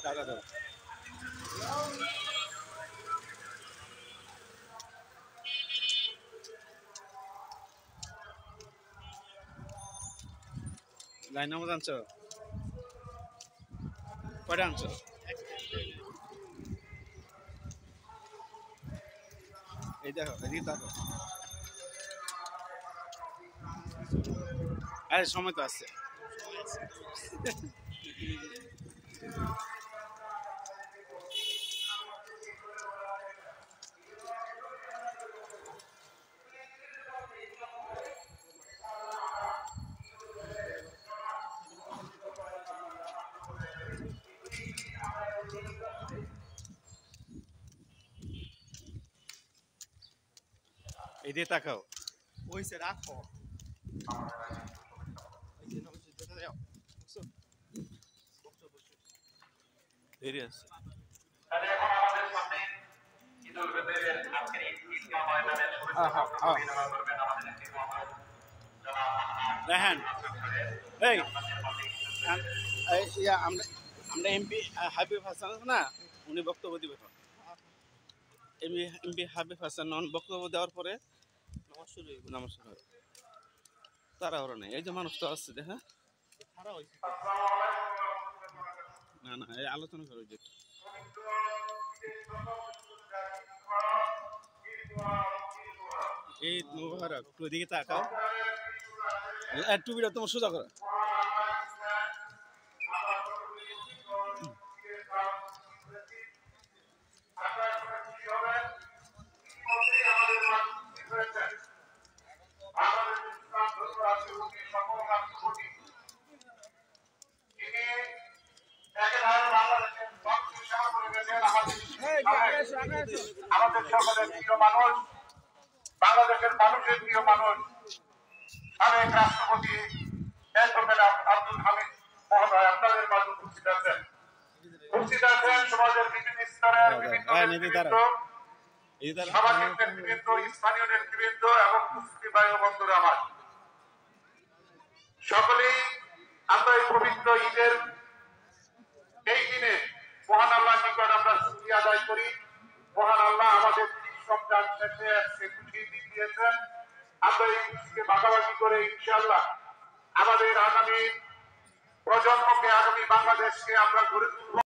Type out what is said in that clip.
টাকা দাও। লাইন নামাজ আনছো? কয়টা আনছো? এই দেখো, এদিকে দেখো। আরে সময় তো আছে। এদিকে তাকাও। ওইসে রাখো দেরি আছে। দেখেন এই আমরা এমপি হাবিব হাসান আছে না, উনি বক্তব্য দিবে। এমপি হাবিব হাসান বক্তব্য দেওয়ার পরে নামাজ শুরু হবে। তারা ওরা নেই, এই যে মানুষ তো আসছে দেখা। না না, এই আলোচনা করো যে এই মুবারক ওদিকে তাকাও। টুপিটা তোমার সোজা করো। আমাদের সকলের প্রিয় মানুষ, বাংলাদেশের মানুষের প্রিয় মানুষ, সাবেক রাষ্ট্রপতি আব্দুল হামিদ মহোদয় আপনাদের মাঝে উপস্থিত আছেন। সমাজের বিভিন্ন স্তরের সামাজিক নেতৃবৃন্দ, স্থানীয় নেতৃবৃন্দ এবং উপস্থিতি ভাই ও বন্ধুরা আমার, সকলেই আমরা এই পবিত্র ঈদের এই দিনে মহান আল্লাহ নিকট আমরা শুকরিয়া আদায় করি। মহান আল্লাহ আমাদের রমজান শেষে আজকে খুশি দিয়েছেন। আমরা এই খুশিকে ভাগাভাগি করে ইনশাআল্লাহ আমাদের আগামী প্রজন্মকে, আগামী বাংলাদেশকে আমরা গড়ে তুলব।